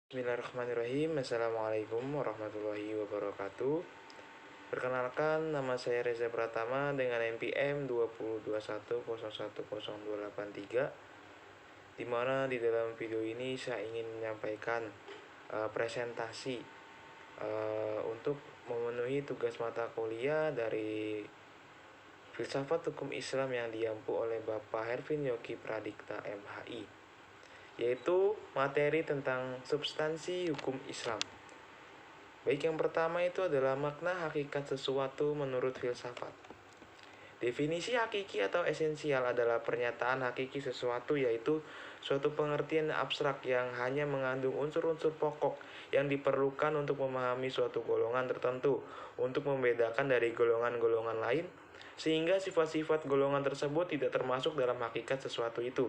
Bismillahirrahmanirrahim. Assalamualaikum warahmatullahi wabarakatuh. Perkenalkan, nama saya Reza Pratama dengan NPM 2021010283, di mana di dalam video ini saya ingin menyampaikan presentasi untuk memenuhi tugas mata kuliah dari Filsafat Hukum Islam yang diampu oleh Bapak Hervin Yogi Pradikta MHI, yaitu materi tentang substansi hukum Islam. Baik, yang pertama itu adalah makna hakikat sesuatu menurut filsafat. Definisi hakiki atau esensial adalah pernyataan hakiki sesuatu, yaitu suatu pengertian abstrak yang hanya mengandung unsur-unsur pokok yang diperlukan untuk memahami suatu golongan tertentu, untuk membedakan dari golongan-golongan lain, sehingga sifat-sifat golongan tersebut tidak termasuk dalam hakikat sesuatu itu.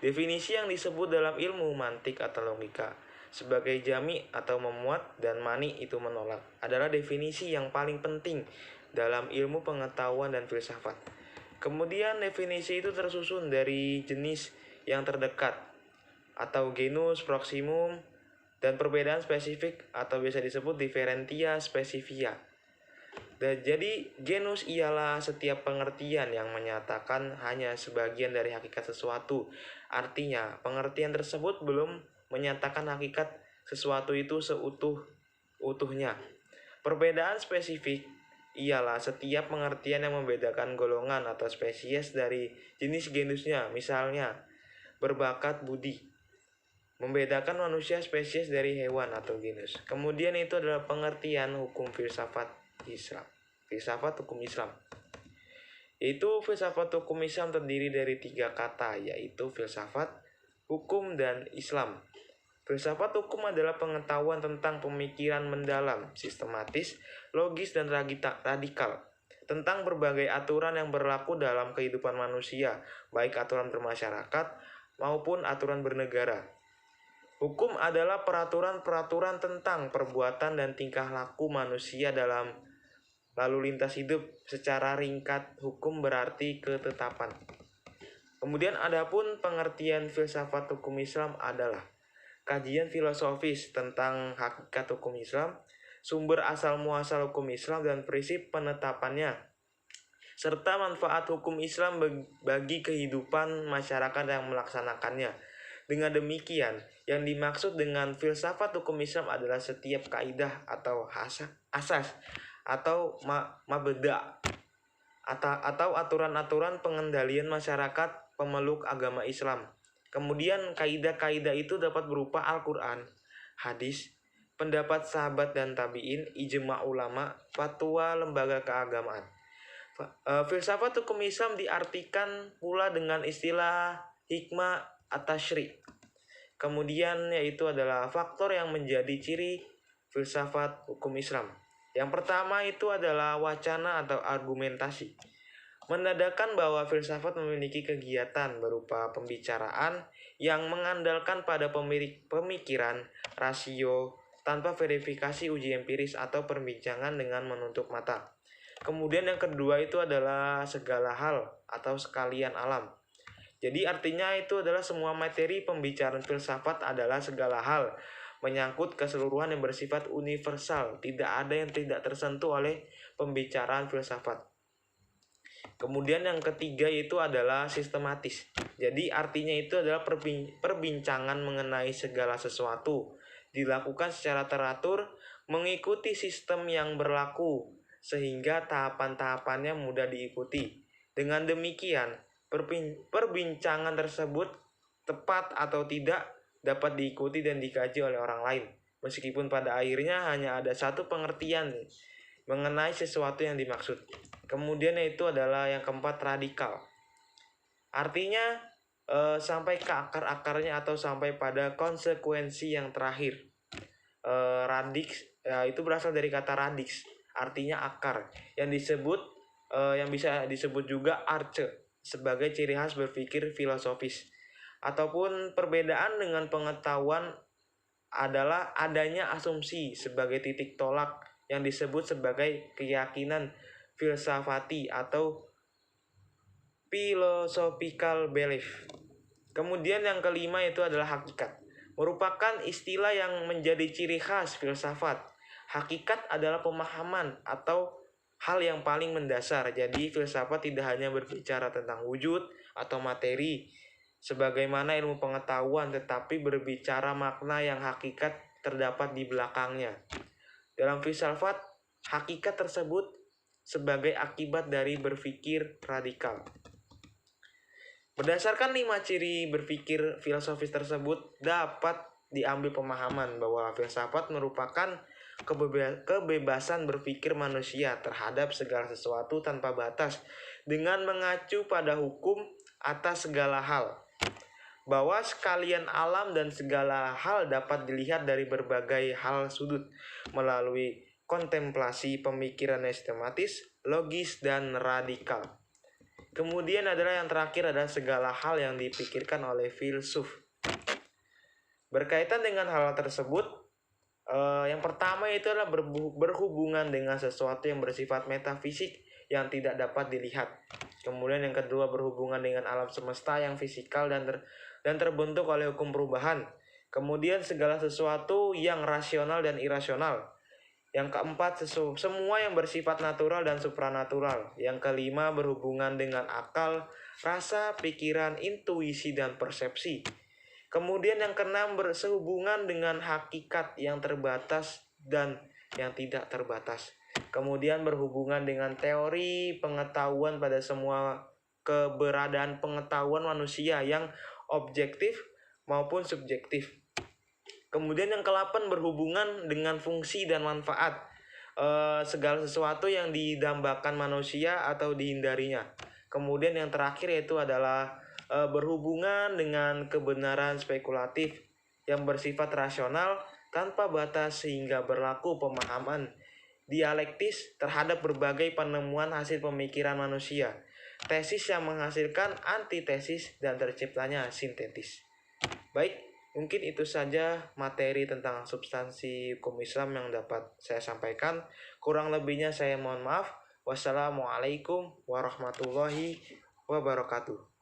Definisi yang disebut dalam ilmu mantik atau logika sebagai jami atau memuat dan mani itu menolak adalah definisi yang paling penting dalam ilmu pengetahuan dan filsafat. Kemudian definisi itu tersusun dari jenis yang terdekat atau genus, proximum, dan perbedaan spesifik atau biasa disebut differentia specifia. Jadi genus ialah setiap pengertian yang menyatakan hanya sebagian dari hakikat sesuatu. Artinya, pengertian tersebut belum menyatakan hakikat sesuatu itu seutuhnya. Perbedaan spesifik ialah setiap pengertian yang membedakan golongan atau spesies dari jenis genusnya. Misalnya, berbakat budi membedakan manusia spesies dari hewan atau genus. Kemudian itu adalah pengertian hukum filsafat Islam. Filsafat hukum Islam, yaitu filsafat hukum Islam terdiri dari 3 kata, yaitu filsafat, hukum, dan Islam. Filsafat hukum adalah pengetahuan tentang pemikiran mendalam, sistematis, logis, dan radikal tentang berbagai aturan yang berlaku dalam kehidupan manusia, baik aturan bermasyarakat maupun aturan bernegara. Hukum adalah peraturan-peraturan tentang perbuatan dan tingkah laku manusia dalam lalu lintas hidup. Secara ringkat, hukum berarti ketetapan. Kemudian adapun pengertian filsafat hukum Islam adalah kajian filosofis tentang hakikat hukum Islam, sumber asal muasal hukum Islam dan prinsip penetapannya, serta manfaat hukum Islam bagi kehidupan masyarakat yang melaksanakannya. Dengan demikian, yang dimaksud dengan filsafat hukum Islam adalah setiap kaidah atau asas atau mabeda atau aturan-aturan pengendalian masyarakat pemeluk agama Islam. Kemudian kaidah-kaidah itu dapat berupa Al-Quran, hadis, pendapat sahabat dan tabi'in, ijma ulama, fatwa lembaga keagamaan. Filsafat hukum Islam diartikan pula dengan istilah hikmah at-tasyri'. Kemudian yaitu adalah faktor yang menjadi ciri filsafat hukum Islam. Yang pertama itu adalah wacana atau argumentasi, menandakan bahwa filsafat memiliki kegiatan berupa pembicaraan yang mengandalkan pada pemikiran, rasio, tanpa verifikasi uji empiris atau perbincangan dengan menutup mata. Kemudian yang kedua itu adalah segala hal atau sekalian alam. Jadi artinya itu adalah semua materi pembicaraan filsafat adalah segala hal, menyangkut keseluruhan yang bersifat universal, tidak ada yang tidak tersentuh oleh pembicaraan filsafat. Kemudian yang ketiga itu adalah sistematis. Jadi artinya itu adalah perbincangan mengenai segala sesuatu, dilakukan secara teratur, mengikuti sistem yang berlaku, sehingga tahapan-tahapannya mudah diikuti. Dengan demikian, perbincangan tersebut tepat atau tidak dapat diikuti dan dikaji oleh orang lain, meskipun pada akhirnya hanya ada satu pengertian mengenai sesuatu yang dimaksud. Kemudian itu adalah yang keempat, radikal. Artinya sampai ke akar-akarnya atau sampai pada konsekuensi yang terakhir. Radix itu berasal dari kata radix, artinya akar, yang bisa disebut juga arche sebagai ciri khas berpikir filosofis. Ataupun perbedaan dengan pengetahuan adalah adanya asumsi sebagai titik tolak yang disebut sebagai keyakinan filsafati atau philosophical belief. Kemudian yang kelima itu adalah hakikat. merupakan istilah yang menjadi ciri khas filsafat. Hakikat adalah pemahaman atau hal yang paling mendasar. Jadi filsafat tidak hanya berbicara tentang wujud atau materi sebagaimana ilmu pengetahuan, tetapi berbicara makna yang hakikat terdapat di belakangnya. Dalam filsafat, hakikat tersebut sebagai akibat dari berpikir radikal. Berdasarkan 5 ciri berpikir filosofis tersebut, dapat diambil pemahaman bahwa filsafat merupakan kebebasan berpikir manusia terhadap segala sesuatu tanpa batas dengan mengacu pada hukum atas segala hal. Bahwa sekalian alam dan segala hal dapat dilihat dari berbagai hal sudut melalui kontemplasi pemikiran sistematis, logis, dan radikal. Kemudian adalah yang terakhir adalah segala hal yang dipikirkan oleh filsuf. Berkaitan dengan hal tersebut, yang pertama itu adalah berhubungan dengan sesuatu yang bersifat metafisik yang tidak dapat dilihat. Kemudian yang kedua berhubungan dengan alam semesta yang fisikal dan terbentuk oleh hukum perubahan. Kemudian segala sesuatu yang rasional dan irasional. Yang keempat, semua yang bersifat natural dan supranatural. Yang kelima, berhubungan dengan akal, rasa, pikiran, intuisi, dan persepsi. Kemudian yang keenam, bersehubungan dengan hakikat yang terbatas dan yang tidak terbatas. Kemudian berhubungan dengan teori pengetahuan pada semua keberadaan pengetahuan manusia yang objektif maupun subjektif. Kemudian yang ke-8 berhubungan dengan fungsi dan manfaat segala sesuatu yang didambakan manusia atau dihindarinya. Kemudian yang terakhir yaitu adalah berhubungan dengan kebenaran spekulatif yang bersifat rasional tanpa batas sehingga berlaku pemahaman dialektis terhadap berbagai penemuan hasil pemikiran manusia. Tesis yang menghasilkan antitesis dan terciptanya sintetis. Baik, mungkin itu saja materi tentang substansi hukum Islam yang dapat saya sampaikan. Kurang lebihnya saya mohon maaf. Wassalamualaikum warahmatullahi wabarakatuh.